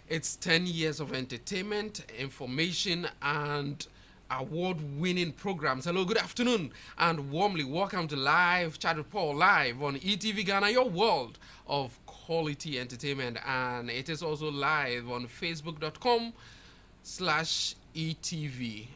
It's 10 years of entertainment, information, and award-winning programs. Hello, good afternoon, and warmly welcome to Live Chat with Paul live on ETV Ghana, your world of quality entertainment. And it is also live on facebook.com/ETV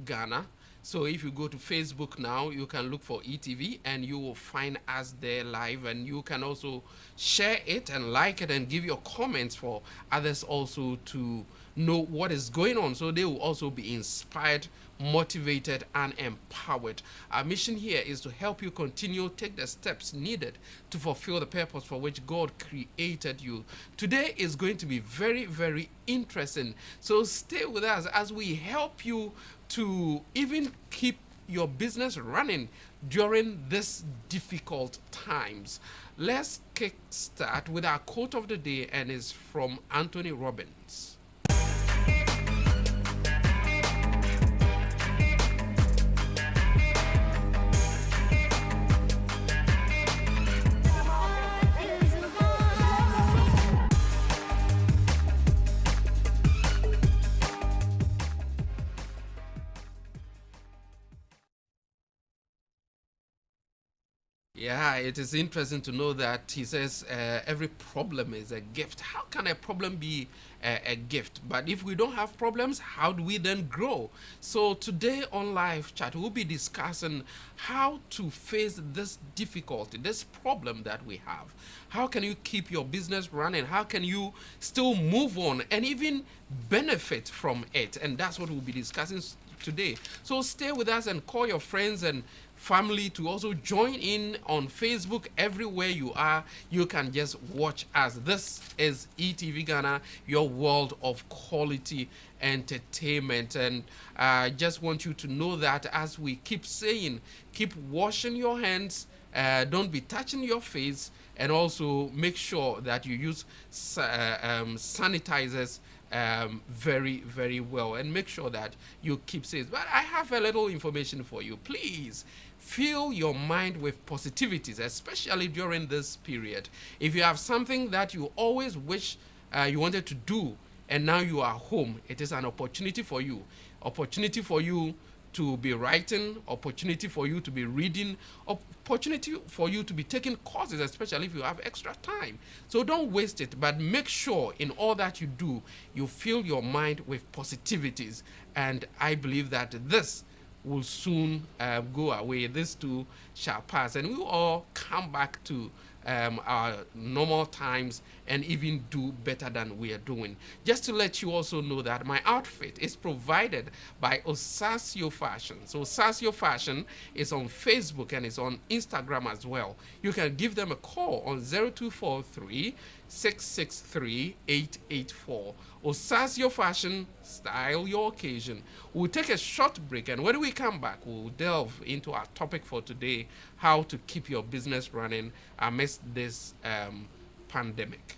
Ghana. So if you go to Facebook now, you can look for ETV and you will find us there live, and you can also share it and like it and give your comments for others also to know what is going on, so they will also be inspired, motivated, and empowered. Our mission here is to help you continue take the steps needed to fulfill the purpose for which God created you. Today is going to be very, very interesting, so stay with us as we help you to even keep your business running during this difficult times. Let's kick start with our quote of the day, and it's from Anthony Robbins. Yeah, it is interesting to know that he says every problem is a gift. How can a problem be a gift? But if we don't have problems, how do we then grow? So today on Live Chat, we'll be discussing how to face this difficulty, this problem that we have. How can you keep your business running? How can you still move on and even benefit from it? And that's what we'll be discussing today. So stay with us and call your friends and family to also join in on Facebook. Everywhere you are, you can just watch us. This is ETV Ghana, your world of quality entertainment. And I just want you to know that, as we keep saying, keep washing your hands, don't be touching your face, and also make sure that you use sanitizers very, very well, and make sure that you keep safe. But I have a little information for you. Please fill your mind with positivities, especially during this period. If you have something that you always wish you wanted to do, and now you are home, it is an opportunity for you. Opportunity for you to be writing, opportunity for you to be reading, opportunity for you to be taking courses, especially if you have extra time. So don't waste it, but make sure in all that you do, you fill your mind with positivities. And I believe that this will soon go away. This too shall pass, and we will all come back to our normal times and even do better than we are doing. Just to let you also know that my outfit is provided by Osasio Fashion. So Osasio Fashion is on Facebook and is on Instagram as well. You can give them a call on 0243 663 884. Osasio Fashion, style your occasion. We'll take a short break, and when we come back, we'll delve into our topic for today: how to keep your business running amidst this pandemic.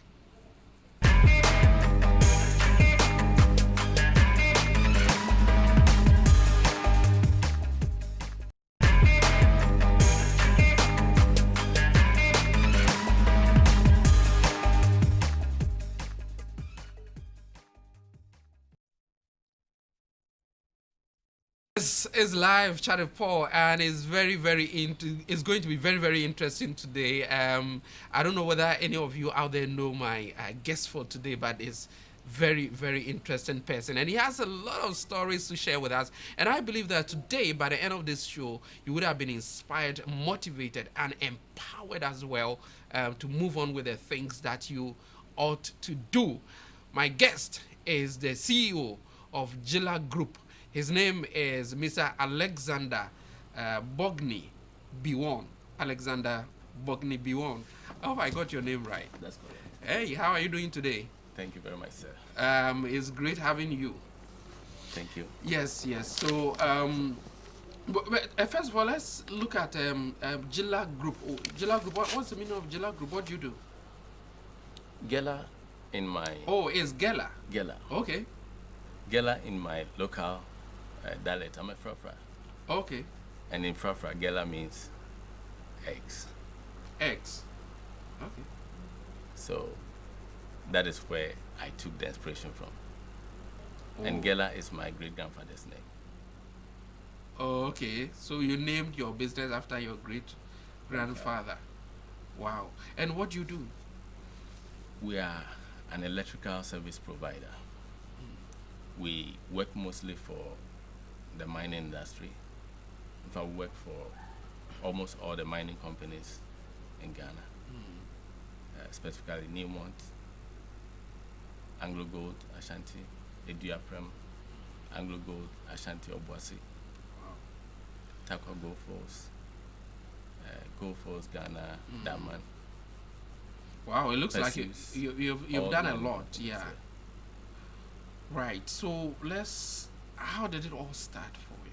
This is Live Chat with Paul, and it's it's going to be very, very interesting today. I don't know whether any of you out there know my guest for today, but it's very, very interesting person, and he has a lot of stories to share with us. And I believe that today, by the end of this show, you would have been inspired, motivated, and empowered as well to move on with the things that you ought to do. My guest is the CEO of Gila Group. His name is Mr. Alexander Bogny Biwon. Alexander Bogny Biwon. Oh, I got your name right. That's correct. Hey, how are you doing today? Thank you very much, sir. It's great having you. Thank you. Yes. So, first of all, let's look at Gila Group. Oh, Gila Group. What's the meaning of Gila Group? What do you do? Gela in my... Oh, it's Gela. Gela. Okay. Gela in my local dialect. I'm a Frafra. Okay. And in Frafra, Gela means eggs. Eggs. Okay. So that is where I took the inspiration from. And Gela is my great grandfather's name. Oh, okay. So you named your business after your great grandfather. Wow. And what do you do? We are an electrical service provider. We work mostly for the mining industry. In fact, we work for almost all the mining companies in Ghana, specifically Newmont, Anglo Gold, Ashanti, Eduaprem, Anglo Gold, Ashanti Obuasi, Takwa Gold Force, Ghana, Daman. Wow, it looks like Perseus, you've all done a mining lot. companies, Yeah. Right. So how did it all start for you?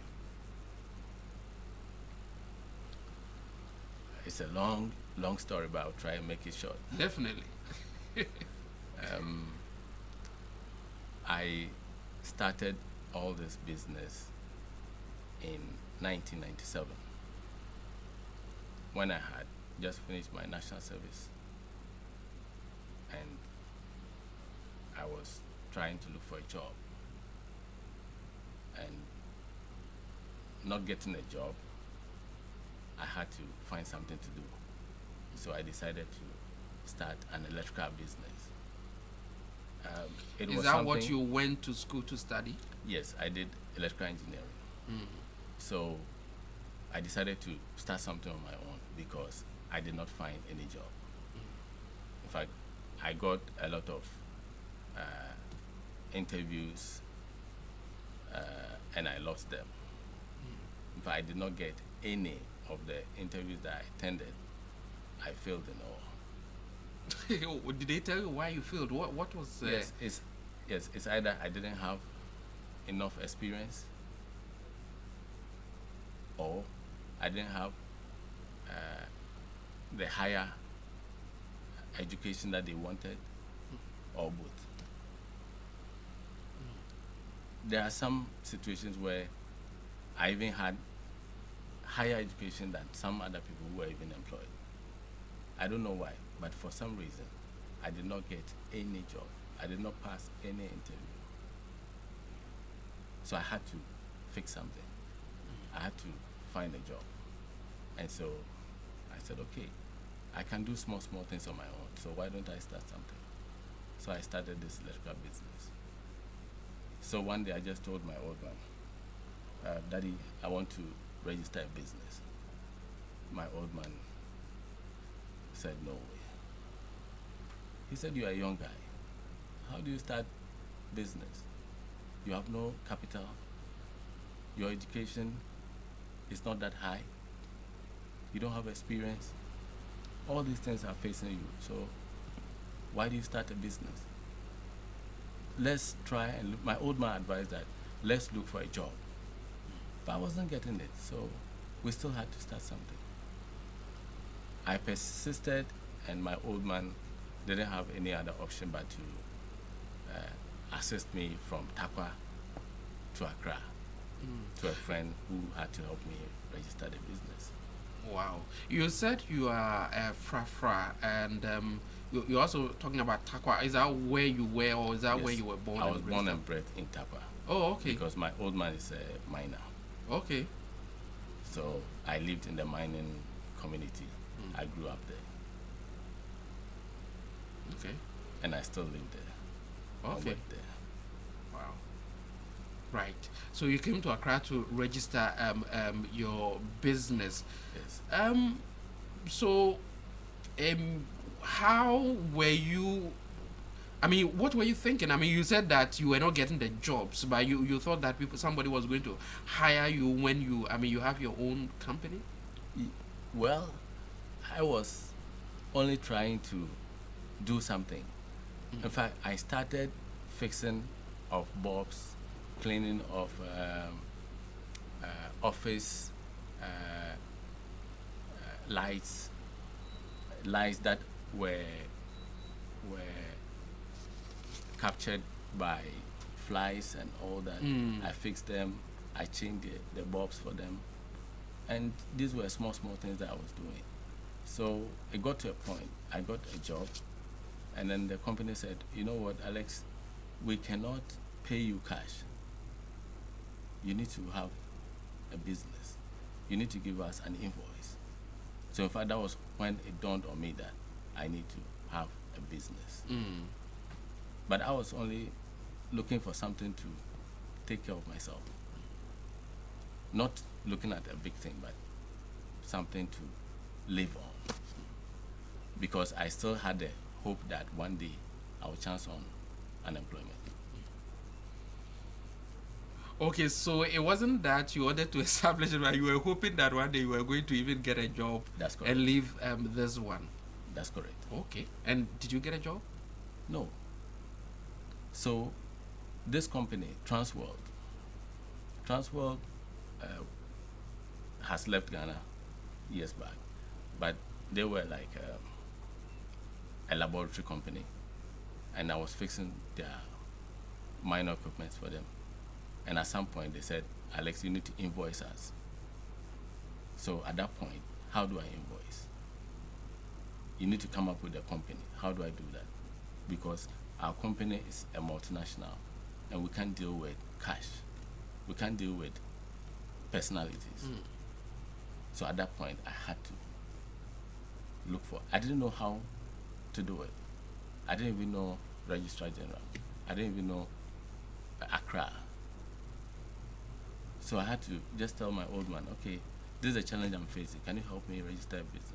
It's a long story, but I'll try and make it short. Definitely. I started all this business in 1997 when I had just finished my national service, and I was trying to look for a job and not getting a job. I had to find something to do, so I decided to start an electrical business. Is that what you went to school to study? Yes, I did electrical engineering. So I decided to start something on my own because I did not find any job. In fact, I got a lot of interviews and I lost them. In fact, I did not get any of the interviews that I attended. I failed in all. Did they tell you why you failed? What was? Yes, it's either I didn't have enough experience, or I didn't have the higher education that they wanted, or both. There are some situations where I even had higher education than some other people who were even employed. I don't know why, but for some reason, I did not get any job. I did not pass any interview. So I had to fix something. I had to find a job. And so I said, okay, I can do small things on my own. So why don't I start something? So I started this electrical business. So one day I just told my old man, Daddy, I want to register a business. My old man said, no way. He said, you are a young guy. How do you start business? You have no capital. Your education is not that high. You don't have experience. All these things are facing you. So why do you start a business? Let's try and look. My old man advised that let's look for a job. But I wasn't getting it. So we still had to start something. I persisted, and my old man didn't have any other option but to assist me from Takwa to Accra to a friend who had to help me register the business. Wow. You said you are a Frafra, and you're also talking about Takwa. Is that where you were, or is that Yes, where you were born? I was born and bred in Takwa. Oh, okay. Because my old man is a miner. Okay. So I lived in the mining community. I grew up there. Okay. And I still live there. Okay. I work there. Wow. Right. So you came to Accra to register your business. Yes. So how were you? I mean, what were you thinking? I mean, you said that you were not getting the jobs, but you thought that somebody was going to hire you when you have your own company? Well, I was only trying to do something. In fact, I started fixing of bulbs, cleaning of office lights that were captured by flies and all that. I fixed them. I changed the bulbs for them, and these were small things that I was doing. So it got to a point. I got a job, And then the company said, you know what, Alex, we cannot pay you cash. You need to have a business. You need to give us an invoice. So in fact, that was when it dawned on me that I need to have a business. But I was only looking for something to take care of myself. Not looking at a big thing, but something to live on. Because I still had the hope that one day I would chance on unemployment. Okay, so it wasn't that you wanted to establish it, but you were hoping that one day you were going to even get a job. That's correct. And leave this one. That's correct. Okay. And did you get a job? No. So this company, Transworld has left Ghana years back, but they were like a laboratory company, and I was fixing their minor equipment for them. And at some point they said, Alex, you need to invoice us. So at that point, how do I invoice? You need to come up with a company. How do I do that? Because our company is a multinational, and we can't deal with cash. We can't deal with personalities. So at that point, I had to look for. I didn't know how to do it. I didn't even know Registrar General. I didn't even know Accra. So I had to just tell my old man, okay, this is a challenge I'm facing. Can you help me register a business?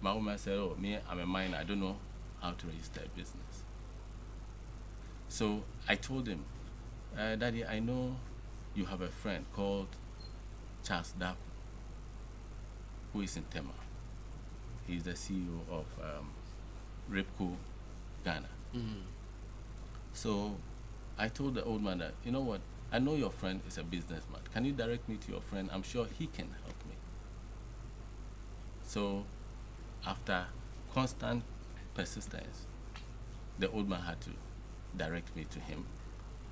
My old man said, oh, me, I'm a miner. I don't know how to register a business. So I told him, Daddy, I know you have a friend called Charles Daku, who is in Tema. He's the CEO of Ripco Ghana. So I told the old man that, you know what, I know your friend is a businessman. Can you direct me to your friend? I'm sure he can help me. So after constant persistence, the old man had to direct me to him.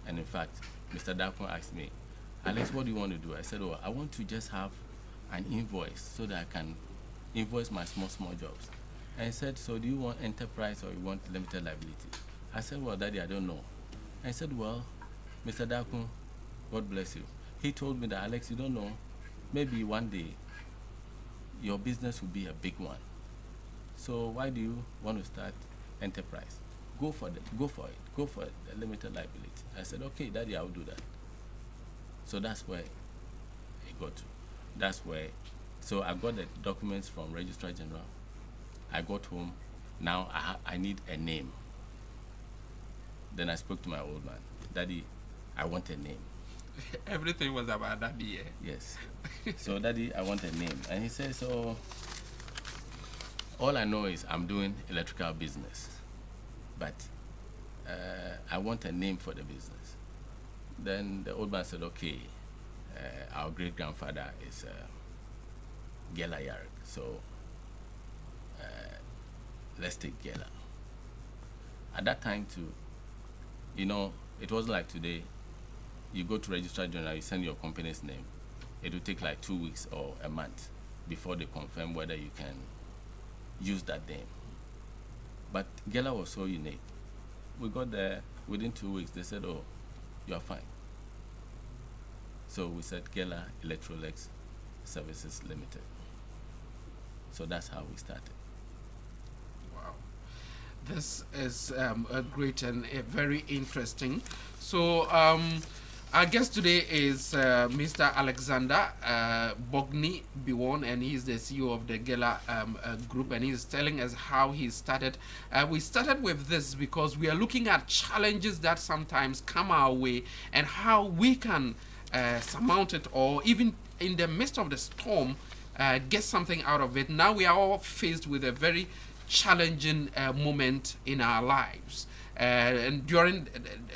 And in fact, Mr. Daku asked me, Alex, what do you want to do? I said, oh, I want to just have an invoice so that I can invoice my small jobs. And he said, so do you want enterprise or you want limited liability? I said, well, Daddy, I don't know. I said, well, Mr. Daku, God bless you. He told me that, Alex, you don't know, maybe one day your business will be a big one. So why do you want to start enterprise? Go for it, the limited liability. I said, okay, Daddy, I'll do that. So that's where I got to. So I got the documents from Registrar General. I got home. Now I need a name. Then I spoke to my old man. Daddy, I want a name. Everything was about Daddy, yeah? Yes. So, Daddy, I want a name. And he said, so all I know is I'm doing electrical business, but I want a name for the business. Then the old man said, okay, our great-grandfather is Gela Yarik, so let's take Gela. At that time, too, you know, it wasn't like today. You go to Registrar General, you send your company's name. It will take like 2 weeks or a month before they confirm whether you can use that name. But Gela was so unique. We got there, within 2 weeks, they said, oh, you are fine. So we said Gela Electrolex Services Limited. So that's how we started. Wow. This is a great and very interesting. So our guest today is Mr. Alexander Bogni Biwon, and he's the CEO of the Gela Group, and he's telling us how he started. We started with this because we are looking at challenges that sometimes come our way and how we can surmount it, or even in the midst of the storm, get something out of it. Now we are all faced with a very challenging moment in our lives. And during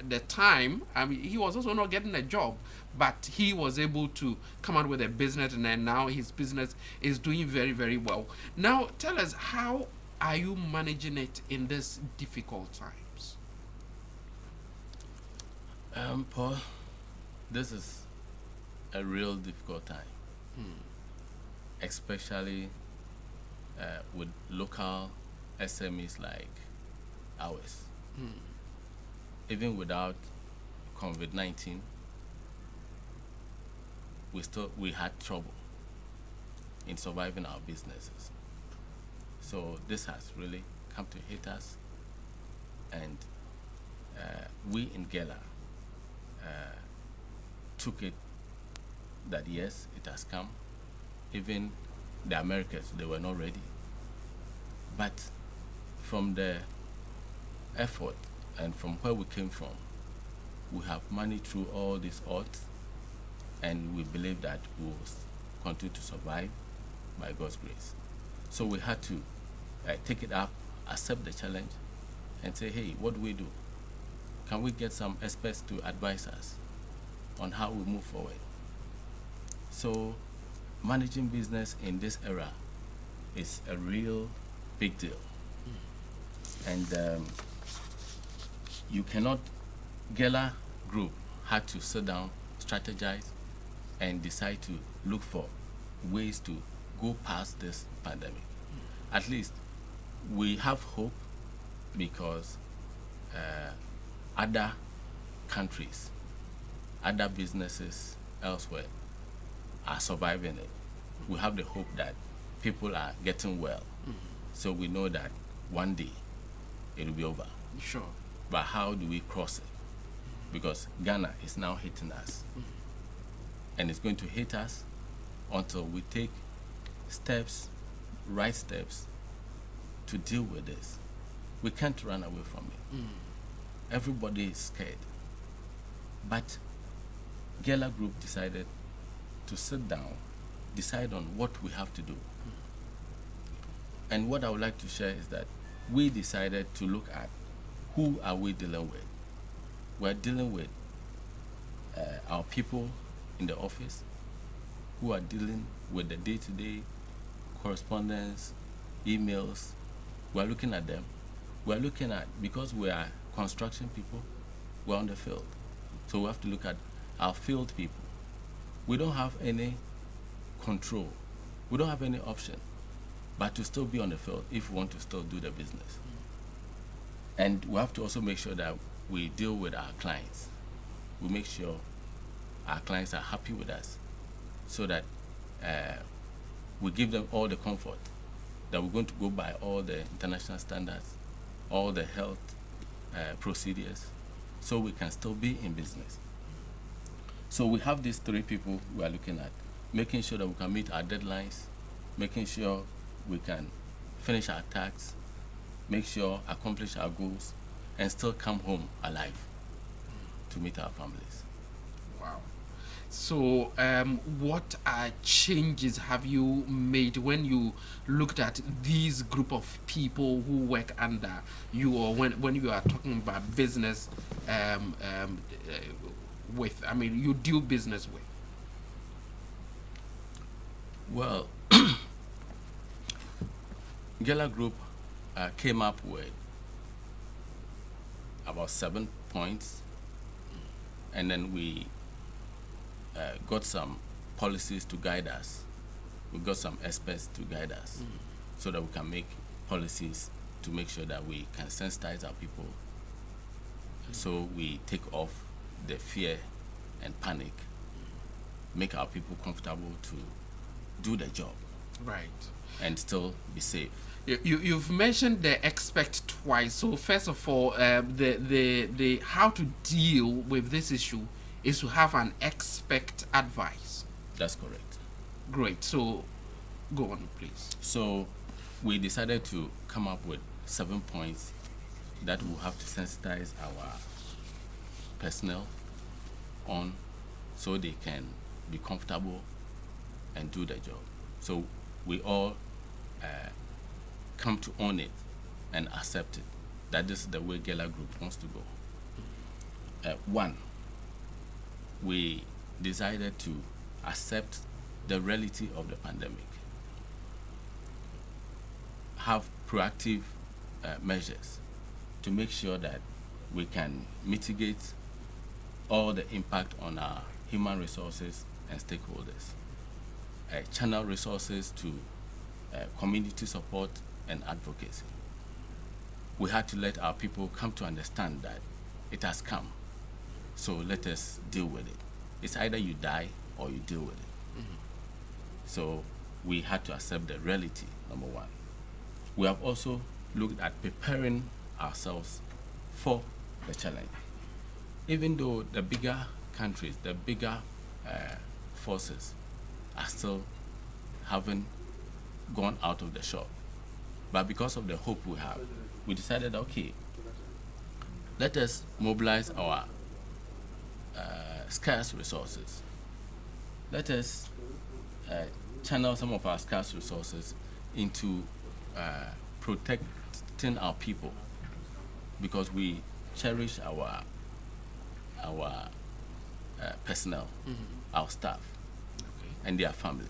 the time, I mean, he was also not getting a job, but he was able to come out with a business, and then now his business is doing very, very well. Now, tell us, how are you managing it in these difficult times? Paul, this is a real difficult time, especially with local SMEs like hours. Even without COVID-19, we had trouble in surviving our businesses. So this has really come to hit us, and we in Gela took it that yes, it has come. Even the Americans, they were not ready. But from the effort and from where we came from, we have managed through all these odds, and we believe that we will continue to survive by God's grace. So we had to take it up, accept the challenge, and say, hey, what do we do? Can we get some experts to advise us on how we move forward? So managing business in this era is a real big deal. And you cannot, Gela Group had to sit down, strategize, and decide to look for ways to go past this pandemic. At least we have hope, because other countries, other businesses elsewhere are surviving it. We have the hope that people are getting well. So we know that one day it will be over. Sure. But how do we cross it? Because Ghana is now hitting us. And it's going to hit us until we take steps, right steps, to deal with this. We can't run away from it. Everybody is scared. But Gela Group decided to sit down, decide on what we have to do. And what I would like to share is that we decided to look at who are we dealing with. We're dealing with our people in the office who are dealing with the day-to-day correspondence, emails. We're looking at them. We're looking at, because we are construction people, we're on the field. So we have to look at our field people. We don't have any control. We don't have any option but to still be on the field if we want to still do the business. And we have to also make sure that we deal with our clients. We make sure our clients are happy with us, so that we give them all the comfort that we're going to go by all the international standards, all the health procedures, so we can still be in business. So we have these three people we are looking at, making sure that we can meet our deadlines, making sure we can finish our tasks, make sure accomplish our goals, and still come home alive to meet our families. Wow. So, what changes have you made when you looked at these group of people who work under you, or when you are talking about business with, I mean, you do business with? Well, Gela Group came up with about 7 points, and then we got some policies to guide us. We got some experts to guide us, so that we can make policies to make sure that we can sensitize our people, so we take off the fear and panic, make our people comfortable to do the job, Right. and still be safe. You've mentioned the expect twice. So first of all, the how to deal with this issue is to have an expect advice. That's correct. Great. So go on, please. So we decided to come up with 7 points that we'll have to sensitize our personnel on, so they can be comfortable and do the job. So we all come to own it and accept it, that this is the way Gela Group wants to go. One, we decided to accept the reality of the pandemic, have proactive measures to make sure that we can mitigate all the impact on our human resources and stakeholders, channel resources to community support and advocacy. we had to let our people come to understand that it has come. So let us deal with it. It's either you die or you deal with it. So we had to accept the reality, number one. We have also looked at preparing ourselves for the challenge. Even though the bigger countries, the bigger forces are still haven't gone out of the shop. But because of the hope we have, we decided, okay, let us mobilize our scarce resources. Let us channel some of our scarce resources into protecting our people, because we cherish our personnel, our staff, and their family.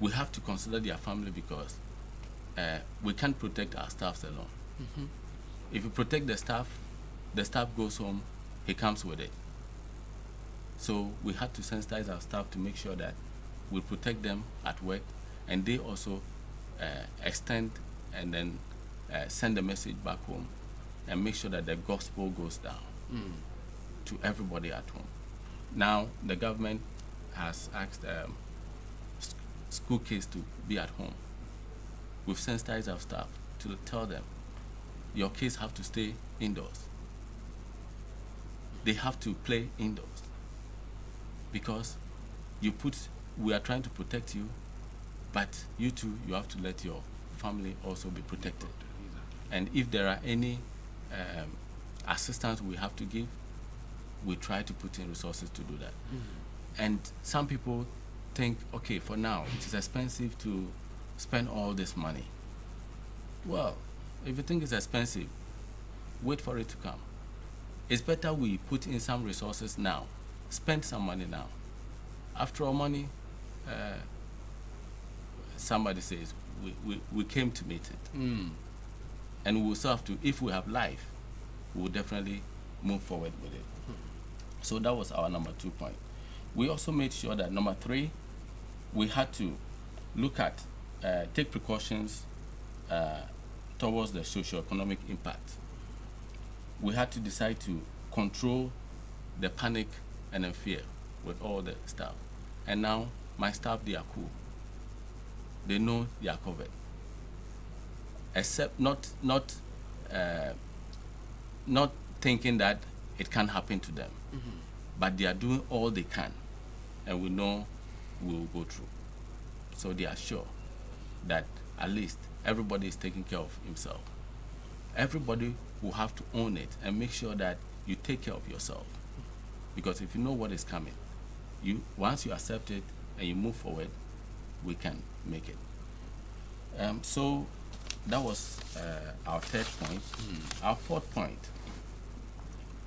We have to consider their family because we can't protect our staffs alone. If you protect the staff goes home, he comes with it. So we had to sensitize our staff to make sure that we protect them at work, and they also extend and then send the message back home and make sure that the gospel goes down to everybody at home. Now the government has asked school kids to be at home. We've sensitized our staff to tell them, your kids have to stay indoors. They have to play indoors, because we are trying to protect you, but you too, you have to let your family also be protected. And if there are any assistance we have to give, we try to put in resources to do that. And some people think, okay, for now, it is expensive to spend all this money. Well, if you think it's expensive, wait for it to come. It's better we put in some resources now, spend some money now. After all, money, somebody says, we came to meet it. And we will still have to, if we have life, we will definitely move forward with it. So that was our number 2 point. We also made sure that number 3, we had to look at, take precautions towards the socio-economic impact. We had to decide to control the panic and the fear with all the staff. And now my staff, they are cool. They know they are covered. Except not thinking that it can happen to them. But they are doing all they can, and we know we will go through. So they are sure that at least everybody is taking care of himself. Everybody will have to own it and make sure that you take care of yourself. Because if you know what is coming, once you accept it and you move forward, we can make it. So that was our 3rd point. Our 4th point,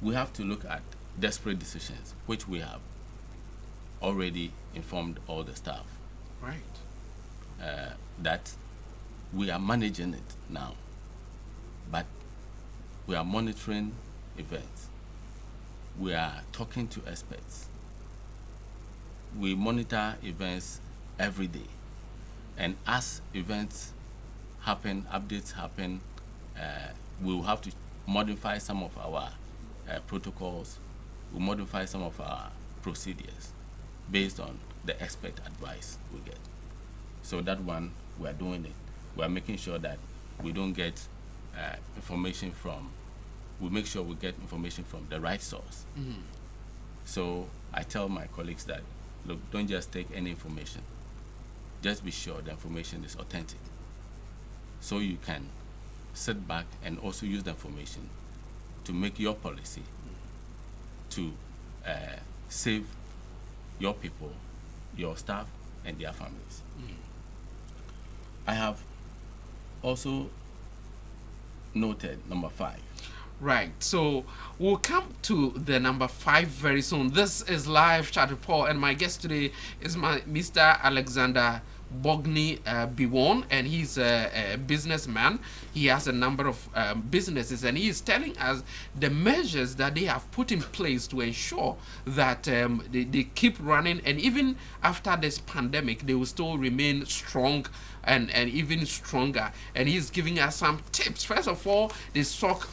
we have to look at desperate decisions, which we have already informed all the staff. Right. That we are managing it now, but we are monitoring events. We are talking to experts. We monitor events every day. And as events happen, updates happen, we will have to modify some of our protocols, we modify some of our procedures based on the expert advice we get. So that one, we are doing it. We are making sure that we don't get information from, we make sure we get information from the right source. So I tell my colleagues that, look, don't just take any information. Just be sure the information is authentic. So you can sit back and also use the information to make your policy to save your people, your staff, and their families. I have also noted number 5. Right. So we'll come to the number 5 very soon. This is Live Chat with Paul, and my guest today is Mr. Alexander Bogni Biwon, and he's a businessman. He has a number of businesses, and he is telling us the measures that they have put in place to ensure that they keep running, and even after this pandemic, they will still remain strong and even stronger. And he's giving us some tips. First of all, they sought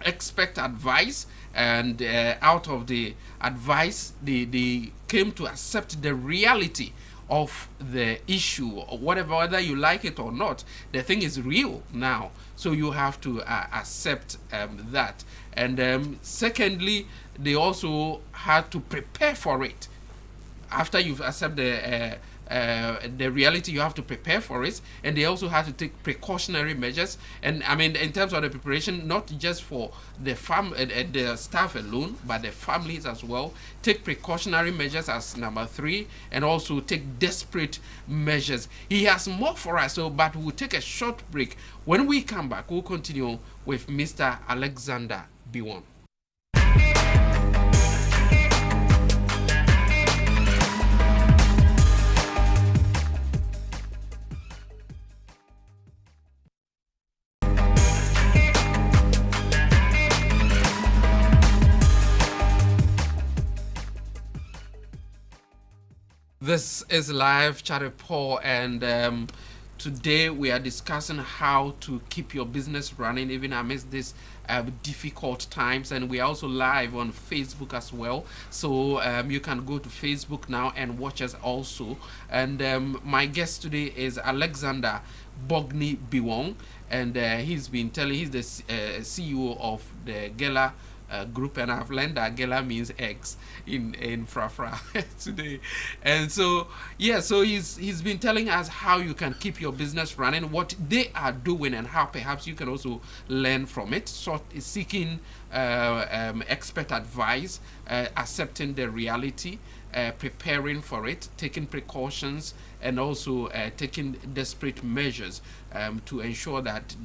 expect advice, and out of the advice they came to accept the reality of the issue, whatever, whether you like it or not. The thing is real now, so you have to accept that. And secondly, they also had to prepare for it. After you've accepted the reality, you have to prepare for it. And they also had to take precautionary measures. And I mean, in terms of the preparation, not just for the the staff alone, but the families as well. Take precautionary measures as number 3, and also take desperate measures. He has more for us, so but we'll take a short break. When we come back, we'll continue with Mr. Alexander Biwon. This is Live Chat with Paul, and today we are discussing how to keep your business running even amidst this difficult times. And we are also live on Facebook as well, so you can go to Facebook now and watch us also. And my guest today is Alexander Bogni Biwon, and he's the CEO of the Gela group, and I've learned that Gela means eggs in Frafra today. And so so he's been telling us how you can keep your business running, what they are doing, and how perhaps you can also learn from it. Seeking expert advice, accepting the reality, preparing for it, taking precautions, and also taking desperate measures to ensure that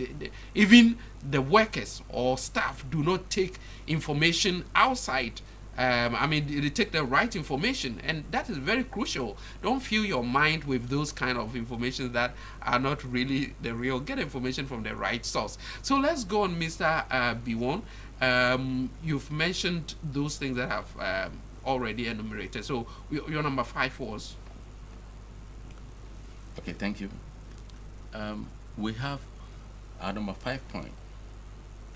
even the workers or staff do not take information outside. They take the right information, and that is very crucial. Don't fill your mind with those kind of information that are not really the real. Get information from the right source. So let's go on, Mr. Biwon. You've mentioned those things that have already enumerated. So your number 5 was? Okay, thank you. We have our number 5 point.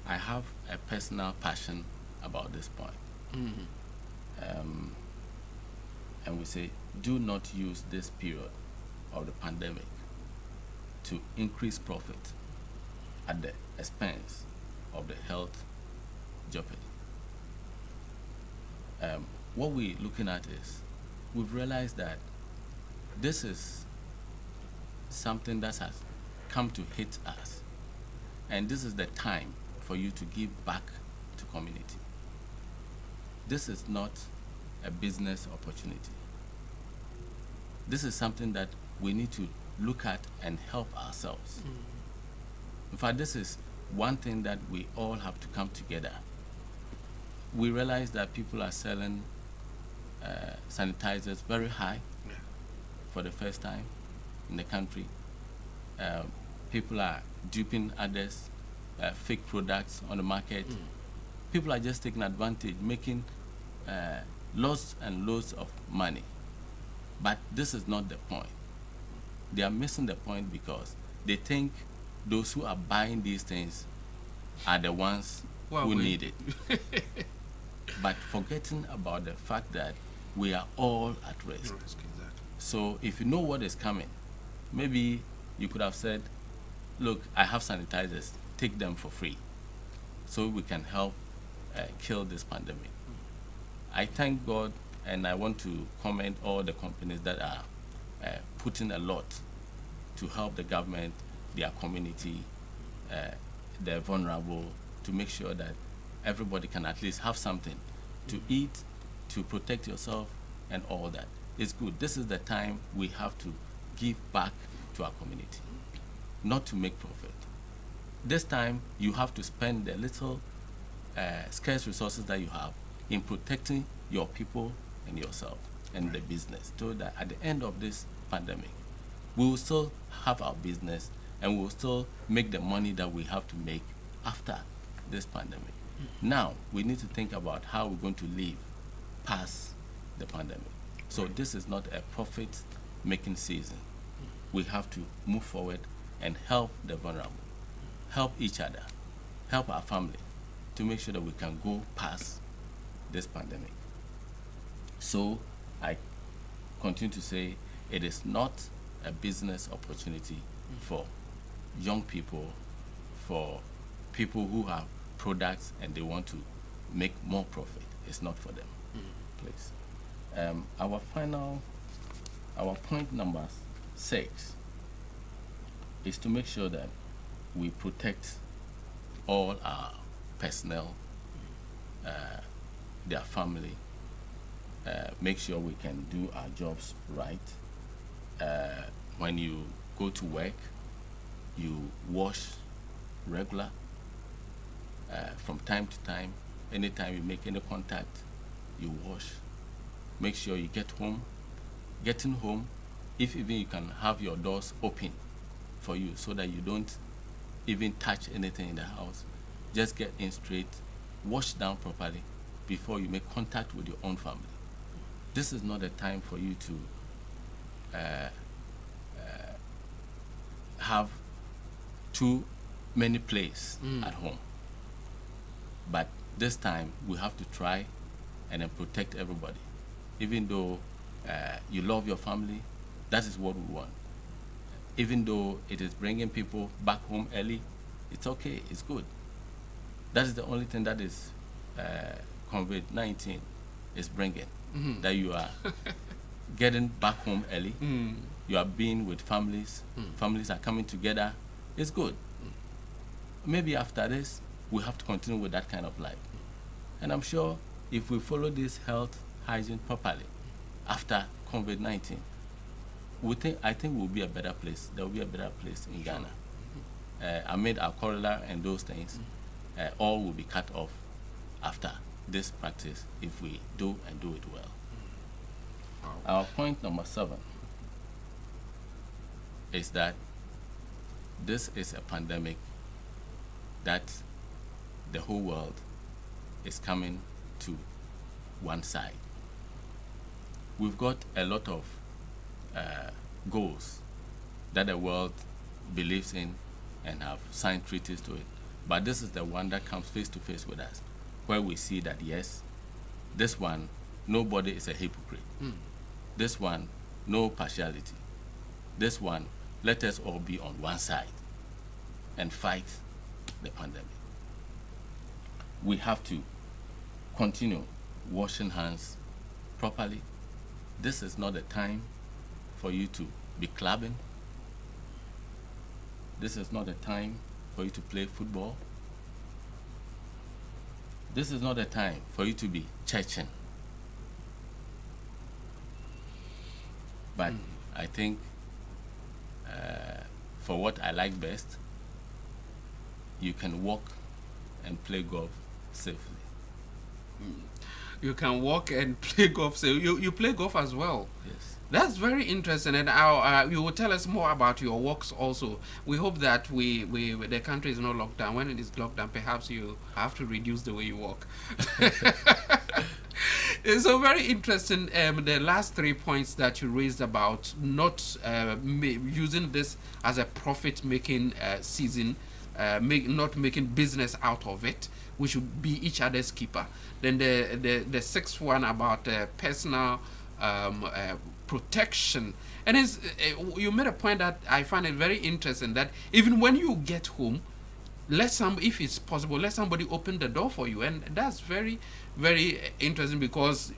I have a personal passion about this point. And we say, do not use this period of the pandemic to increase profit at the expense of the health jeopardy. What we're looking at is, we've realized that this is something that has come to hit us, and this is the time for you to give back to community. This is not a business opportunity. This is something that we need to look at and help ourselves. In fact, this is one thing that we all have to come together. We realize that people are selling sanitizers very high for the first time in the country. People are duping others, fake products on the market. People are just taking advantage, making lots and loads of money. But this is not the point. They are missing the point because they think those who are buying these things are the ones who need it. But forgetting about the fact that we are all at risk. Exactly. So if you know what is coming, maybe you could have said, look, I have sanitizers, take them for free, so we can help kill this pandemic. I thank God, and I want to commend all the companies that are putting a lot to help the government, their community, the vulnerable, to make sure that everybody can at least have something to eat, to protect yourself, and all that. It's good. This is the time we have to give back to our community, not to make profit. This time, you have to spend the little scarce resources that you have in protecting your people and yourself. and the business, so that at the end of this pandemic, we will still have our business and we will still make the money that we have to make after this pandemic. Now, we need to think about how we're going to live past the pandemic. So this is not a profit-making season. We have to move forward and help the vulnerable, help each other, help our family to make sure that we can go past this pandemic. So I continue to say it is not a business opportunity for young people, for people who have products and they want to make more profit. It's not for them, please. Our point number 6 is to make sure that we protect all our personnel, their family, make sure we can do our jobs right. When you go to work, you wash regular, from time to time. Anytime you make any contact, you wash. Make sure you getting home, if even you can have your doors open for you so that you don't even touch anything in the house. Just get in straight, wash down properly before you make contact with your own family. This is not a time for you to have too many plays at home. But this time we have to try and then protect everybody. Even though you love your family, that is what we want. Even though it is bringing people back home early, it's okay, it's good. That is the only thing that is COVID-19 is bringing, that you are getting back home early, you are being with families, families are coming together, it's good. Maybe after this, we have to continue with that kind of life. And I'm sure if we follow this health hygiene properly after COVID-19, I think we'll be a better place. There will be a better place in Ghana. Amid our cholera and those things, all will be cut off after this practice if we do and do it well. Our point number 7 is that this is a pandemic that the whole world is coming to one side. We've got a lot of goals that the world believes in and have signed treaties to it. But this is the one that comes face to face with us, where we see that yes, this one, nobody is a hypocrite. This one, no partiality. This one, let us all be on one side and fight the pandemic. We have to continue washing hands properly. This is not a time for you to be clubbing. This is not a time for you to play football. This is not a time for you to be churching. But I think for what I like best, you can walk and play golf safely. You can walk and play golf. So you play golf as well. Yes. That's very interesting, and you will tell us more about your walks also. We hope that the country is not locked down. When it is locked down, perhaps you have to reduce the way you walk. It's so very interesting. The last 3 points that you raised about not using this as a profit-making season, not making business out of it. We should be each other's keeper. Then the 6th one about personal protection, and you made a point that I find it very interesting, that even when you get home, if it's possible, let somebody open the door for you. And that's very, very interesting, because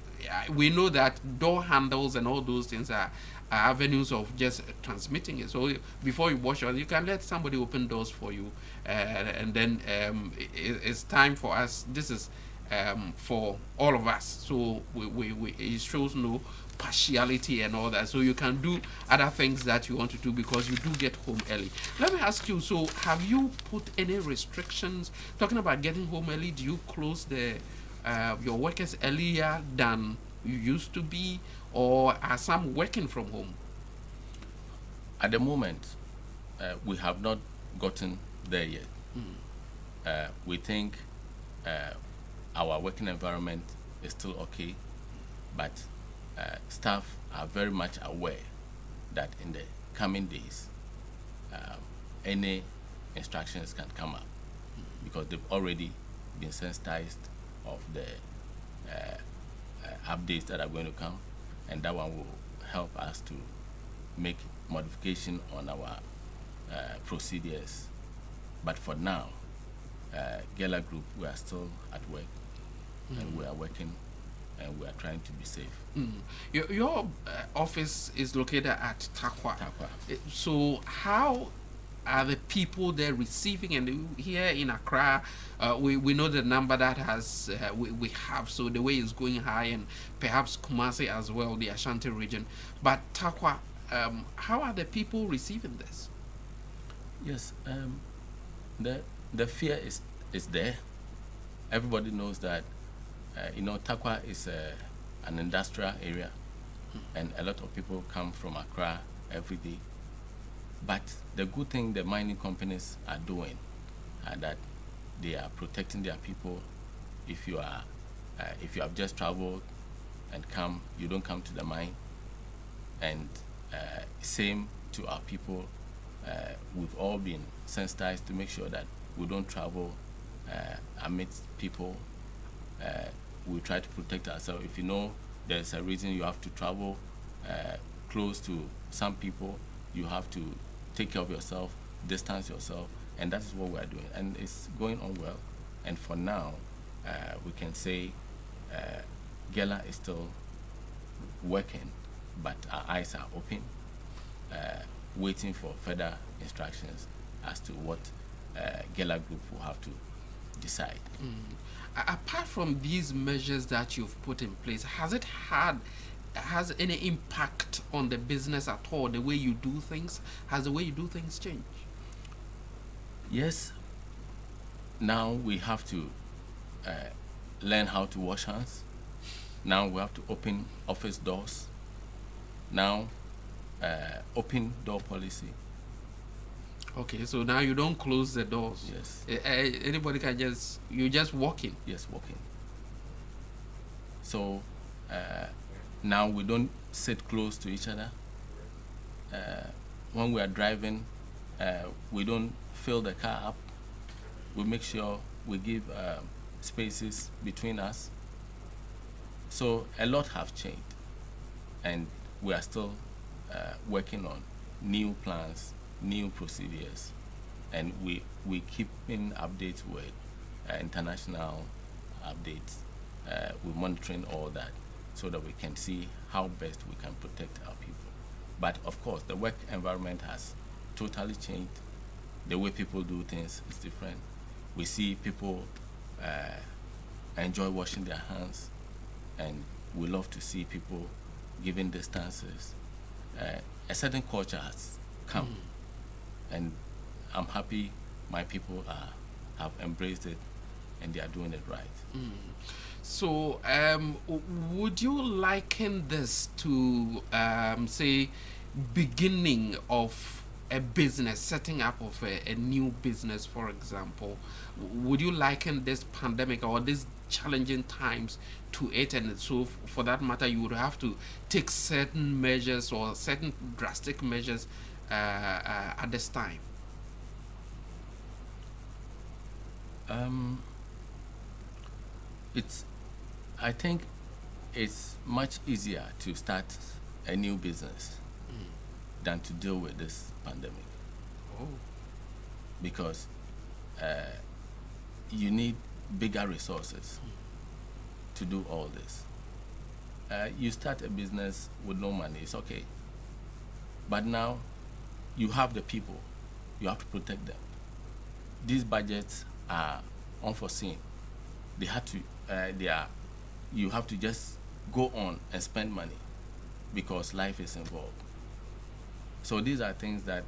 we know that door handles and all those things are avenues of just transmitting it. So before you wash out, you can let somebody open doors for you, and then it's time for us. This is for all of us. So it shows no partiality and all that. So you can do other things that you want to do because you do get home early. Let me ask you, so have you put any restrictions? Talking about getting home early, do you close your workers earlier than you used to be, or are some working from home? At the moment, we have not gotten there yet. We think our working environment is still okay, but staff are very much aware that in the coming days, any instructions can come up because they've already been sensitized of the updates that are going to come, and that one will help us to make modification on our procedures. But for now, Gela Group, we are still at work, and we are working, and we are trying to be safe. Your office is located at Takwa. Takwa. So how are the people there receiving? And here in Accra, we know the number that has we have. So the way is going high, and perhaps Kumasi as well, the Ashanti region. But Takwa, how are the people receiving this? Yes, the fear is there. Everybody knows that Takwa is an industrial area, and a lot of people come from Accra every day. But the good thing the mining companies are doing are that they are protecting their people. If you have just traveled and come, you don't come to the mine. And same to our people. We've all been sensitized to make sure that we don't travel amidst people. We try to protect ourselves. If you know there's a reason you have to travel close to some people, you have to take care of yourself, distance yourself, and that is what we are doing. And it's going on well. And for now, we can say Gela is still working, but our eyes are open, waiting for further instructions as to what Gela Group will have to decide. Apart from these measures that you've put in place, has any impact on the business at all? The way you do things, has the way you do things changed? Yes. Now we have to learn how to wash hands. Now we have to open office doors. Now open door policy. Okay, so now you don't close the doors. Yes. Anybody can you just walk in. Yes, walk in. So now we don't sit close to each other. When we are driving, we don't fill the car up. We make sure we give spaces between us. So a lot have changed, and we are still working on new plans, new procedures, and we keep in updates with international updates. We're monitoring all that so that we can see how best we can protect our people. But of course, the work environment has totally changed. The way people do things is different. We see people enjoy washing their hands, and we love to see people giving distances. A certain culture has come, and I'm happy my people have embraced it, and they are doing it right. So, would you liken this to, say, beginning of a business, setting up of a new business, for example? Would you liken this pandemic or these challenging times to it? And so, for that matter, you would have to take certain measures or certain drastic measures at this time. I think it's much easier to start a new business than to deal with this pandemic. Oh. Because you need bigger resources to do all this. You start a business with no money, it's okay. But now you have the people, you have to protect them. These budgets are unforeseen. They have to, you have to just go on and spend money because life is involved. So these are things that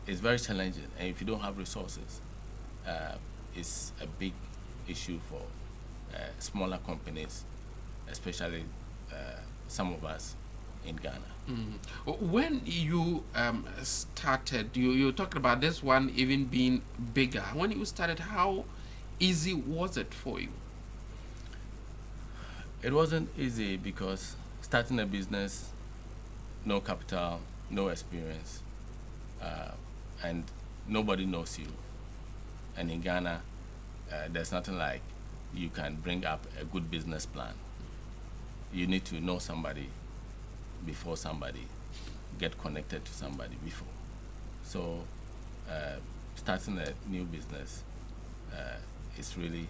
is very challenging, and if you don't have resources, it's a big issue for smaller companies, especially some of us in Ghana. When you started, you talked about this one even being bigger. When you started, how easy was it for you? It wasn't easy because starting a business, no capital, no experience, and nobody knows you. And in Ghana, there's nothing like you can bring up a good business plan. You need to know somebody before somebody, get connected to somebody before. So starting a new business is really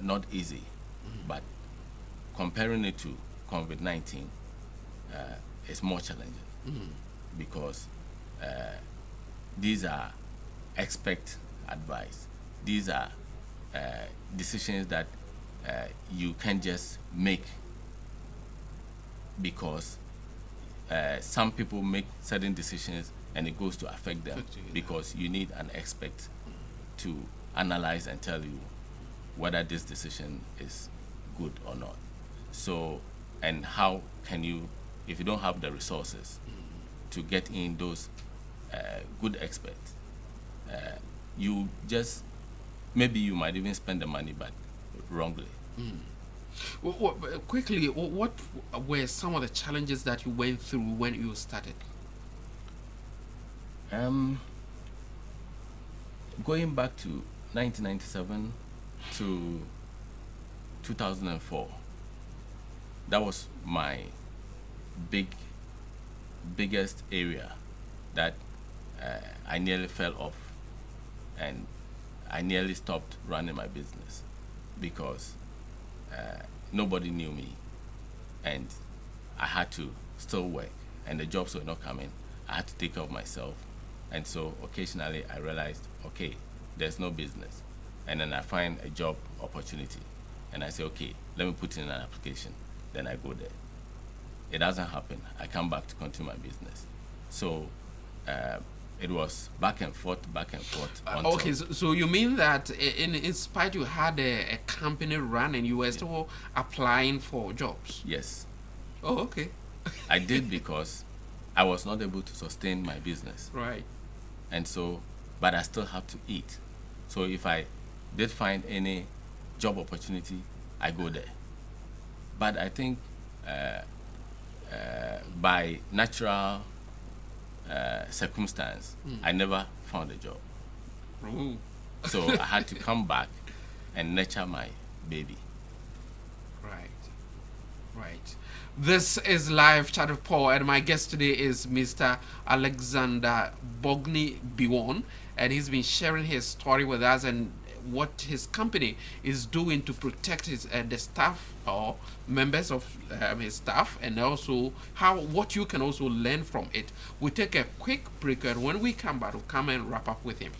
not easy, but comparing it to COVID-19, it's more challenging because these are expert advice. These are decisions that you can just make because some people make certain decisions and it goes to affect them because you need an expert to analyze and tell you whether this decision is good or not. So, and how can you, if you don't have the resources to get in those good experts, you just, maybe you might even spend the money, but wrongly. Quickly, what were some of the challenges that you went through when you started? Going back to 1997 to 2004, that was my biggest area that I nearly fell off, and I nearly stopped running my business because nobody knew me, and I had to still work, and the jobs were not coming. I had to take care of myself, and so occasionally I realized, okay, there's no business, and then I find a job opportunity, and I say, okay, let me put in an application. Then I go there. It doesn't happen. I come back to continue my business. So it was back and forth. Okay, so you mean that in spite you had a company running, you were still applying for jobs? Yes. Oh, okay. I did because I was not able to sustain my business. Right. And so, but I still have to eat. So if I did find any job opportunity, I go there. But I think by natural circumstance, I never found a job. Ooh. So I had to come back and nurture my baby. Right. This is Live Chat with Paul, and my guest today is Mr. Alexander Bogni Biwon, and he's been sharing his story with us and what his company is doing to protect his the staff or members of his staff, and also what you can also learn from it. We'll take a quick break, and when we come back, we'll come and wrap up with him.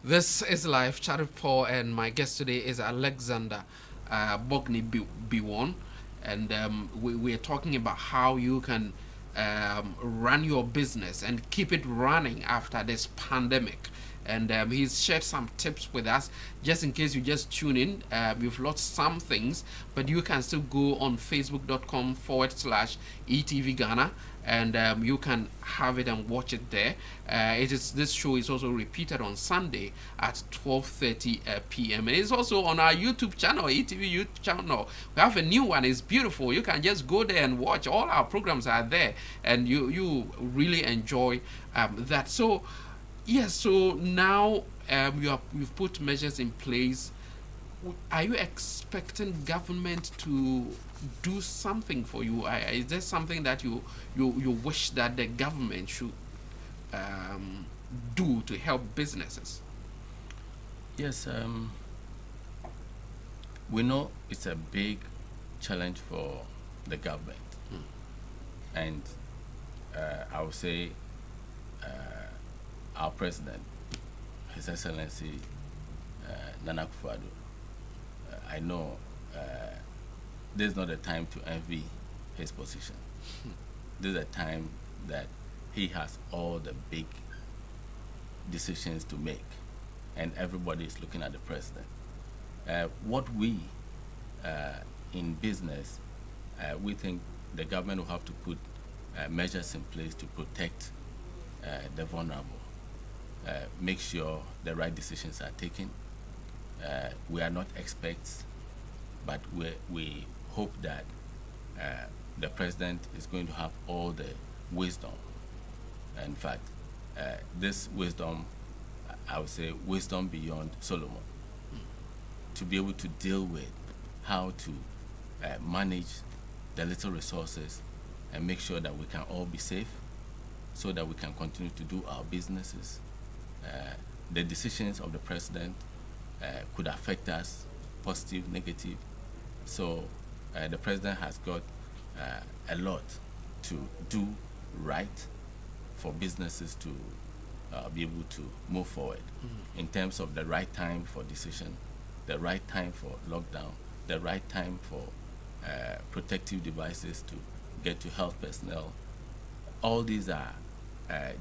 This is Live Chat with Paul, and my guest today is Alexander Bogni Biwon, and we're talking about how you can run your business and keep it running after this pandemic. And he's shared some tips with us, just in case you just tune in. We've lost some things, but you can still go on facebook.com/ETV Ghana, and you can have it and watch it there. This show is also repeated on Sunday at 12:30 p.m. and it's also on our YouTube channel, ETV YouTube channel. We have a new one. It's beautiful. You can just go there and watch. All our programs are there, and you really enjoy that. So yes, so now you've put measures in place. Are you expecting government to do something for you? Is there something that you wish that the government should do to help businesses? Yes, we know it's a big challenge for the government. And I would say our president, His Excellency Nana Akufo-Addo, I know this is not a time to envy his position. This is a time that he has all the big decisions to make, and everybody is looking at the president. What we in business, we think the government will have to put measures in place to protect the vulnerable, make sure the right decisions are taken. We are not experts, but we hope that the president is going to have all the wisdom. In fact, this wisdom, I would say wisdom beyond Solomon, to be able to deal with how to manage the little resources and make sure that we can all be safe so that we can continue to do our businesses. The decisions of the president could affect us, positive, negative. So the president has got a lot to do right for businesses to be able to move forward in terms of the right time for decision, the right time for lockdown, the right time for protective devices to get to health personnel. All these are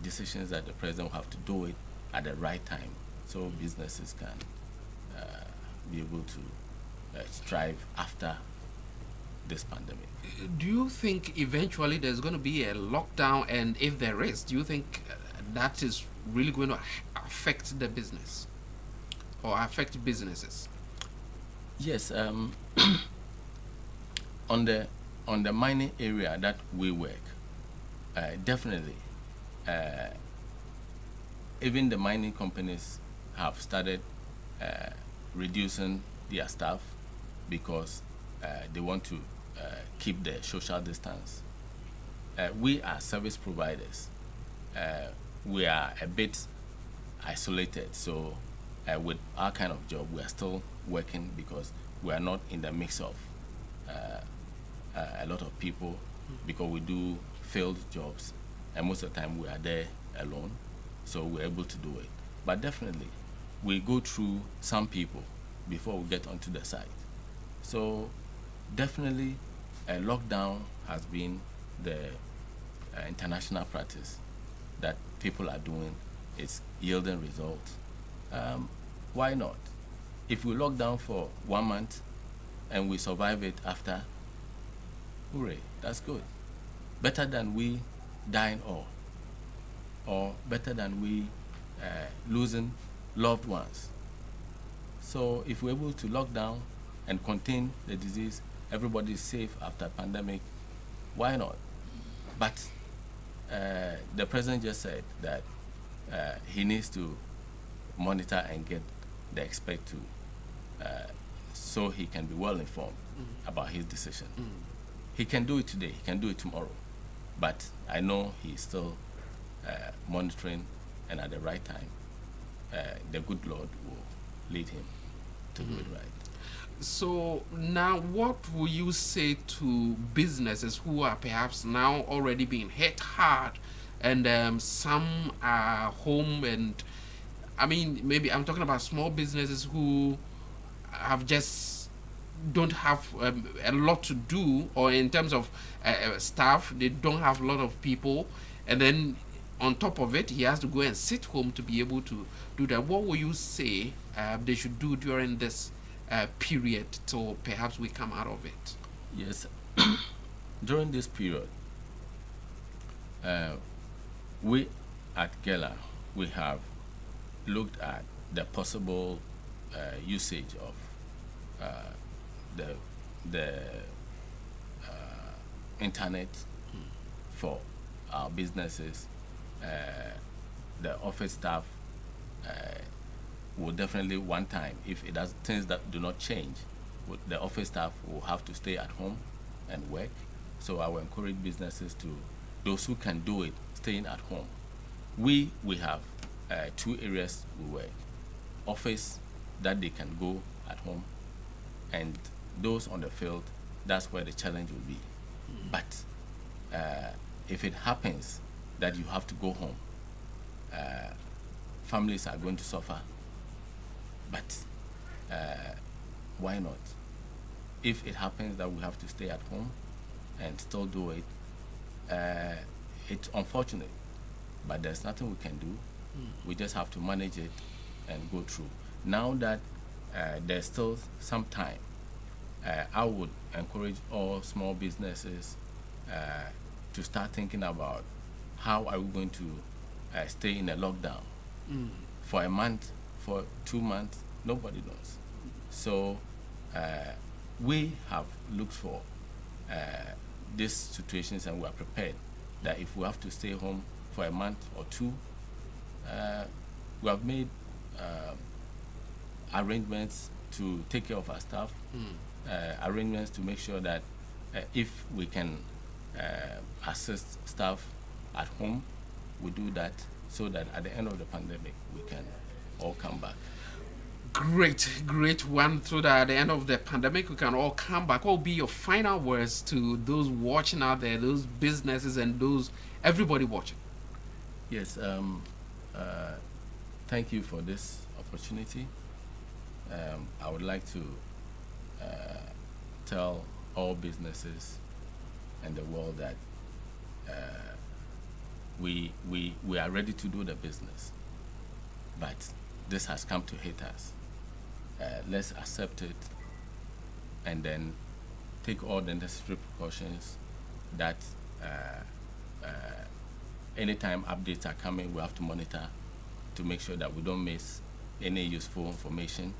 decisions that the president will have to do it at the right time so businesses can be able to strive after this pandemic. Do you think eventually there's going to be a lockdown, and if there is, do you think that is really going to affect the business or affect businesses? Yes, on the mining area that we work, definitely, even the mining companies have started reducing their staff because they want to keep the social distance. We are service providers. We are a bit isolated, so with our kind of job, we are still working because we are not in the mix of a lot of people, because we do field jobs, and most of the time we are there alone, so we're able to do it. But definitely, we go through some people before we get onto the site. So definitely, a lockdown has been the international practice that people are doing. It's yielding results. Why not? If we lock down for 1 month and we survive it after, hooray, that's good. Better than we dying all, or better than we losing loved ones. So if we're able to lock down and contain the disease, everybody is safe after pandemic, why not? But the president just said that he needs to monitor and get the expert to so he can be well informed about his decision. He can do it today, he can do it tomorrow, but I know he's still monitoring, and at the right time the good Lord will lead him to do it right. So now, what will you say to businesses who are perhaps now already being hit hard, and some are home, and I mean, maybe I'm talking about small businesses who have just don't have a lot to do, or in terms of staff, they don't have a lot of people, and then on top of it, he has to go and sit home to be able to do that. What will you say they should do during this period till perhaps we come out of it? Yes, during this period, we at Gela, we have looked at the possible usage of the internet for our businesses. The office staff will definitely, one time, if it does things that do not change, the office staff will have to stay at home and work. So I will encourage businesses to, those who can do it, staying at home. We have 2 areas we work: office that they can go at home, and those on the field that's where the challenge will be. But if it happens that you have to go home, families are going to suffer. But why not? If it happens that we have to stay at home and still do it, it's unfortunate, but there's nothing we can do. We just have to manage it and go through. Now that there's still some time, I would encourage all small businesses to start thinking about how are we going to stay in a lockdown for a month, for 2 months, nobody knows. So we have looked for these situations, and we are prepared that if we have to stay home for a month or two, we have made arrangements to take care of our staff, arrangements to make sure that if we can assist staff at home, we do that, so that at the end of the pandemic we can all come back. Great one. So that at the end of the pandemic we can all come back. What will be your final words to those watching out there, those businesses and those everybody watching? Yes, thank you for this opportunity. I would like to tell all businesses and the world that we are ready to do the business, but this has come to hit us. Let's accept it and then take all the necessary precautions that anytime updates are coming, we have to monitor to make sure that we don't miss any useful information.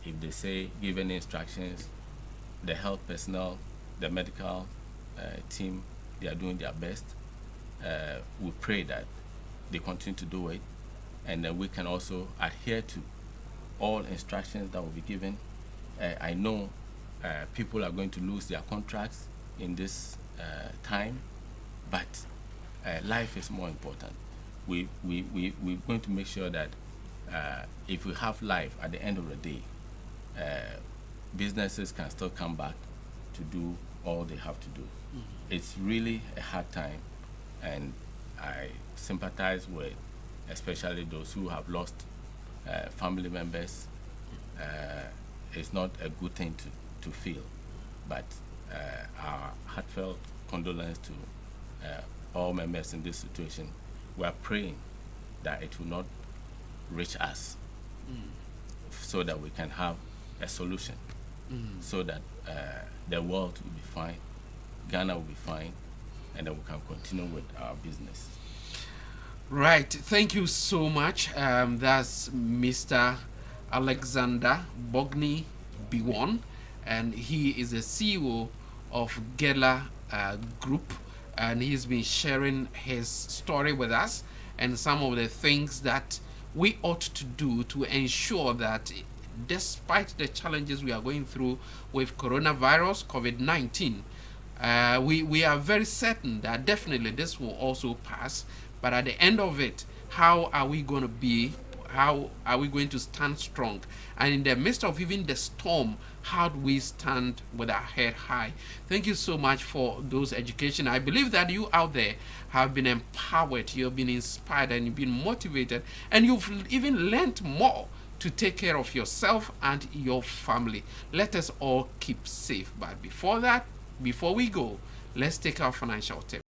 If they say give any instructions, the health personnel, the medical team, they are doing their best. We pray that they continue to do it, and then we can also adhere to all instructions that will be given. I know people are going to lose their contracts in this time, but life is more important. We're going to make sure that if we have life at the end of the day, businesses can still come back to do all they have to do. It's really a hard time, and I sympathize with especially those who have lost family members. It's not a good thing to feel, but our heartfelt condolence to all members in this situation. We are praying that it will not reach us, so that we can have a solution, so that the world will be fine, Ghana will be fine, and then we can continue with our business. Right. Thank you so much. That's Mr. Alexander Bogni Biwon, and he is the CEO of Gela Group, and he's been sharing his story with us and some of the things that we ought to do to ensure that despite the challenges we are going through with coronavirus, COVID-19, we are very certain that definitely this will also pass. But at the end of it, how are we going to be? How are we going to stand strong? And in the midst of even the storm, how do we stand with our head high? Thank you so much for those education. I believe that you out there have been empowered, you've been inspired, and you've been motivated, and you've even learned more to take care of yourself and your family. Let us all keep safe. But before that, before we go, let's take our financial tip.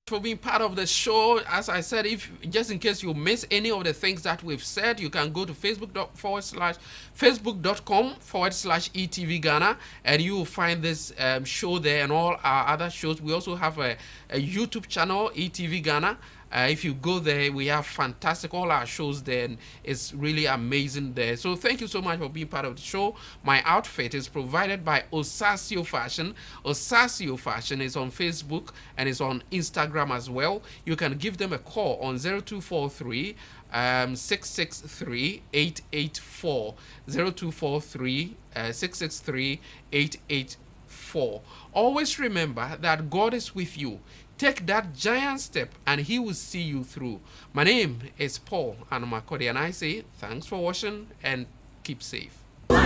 For being part of the show. As I said, if just in case you miss any of the things that we've said, you can go to facebook.com/ETV Ghana, and you will find this show there and all our other shows. We also have a YouTube channel, ETV Ghana, If you go there, we have fantastic, all our shows there, and it's really amazing there. So thank you so much for being part of the show. My outfit is provided by Osasio Fashion. Osasio Fashion is on Facebook and is on Instagram as well. You can give them a call on 0243 663 884, 0243 663 884. Always remember that God is with you. Take that giant step and he will see you through. My name is Paul Anumakodi, and I say thanks for watching and keep safe. Who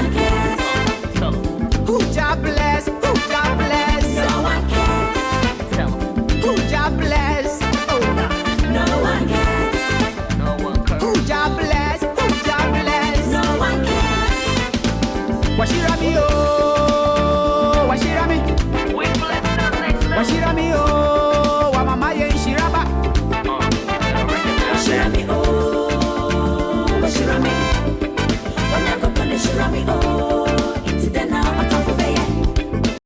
God bless, who God bless. So I can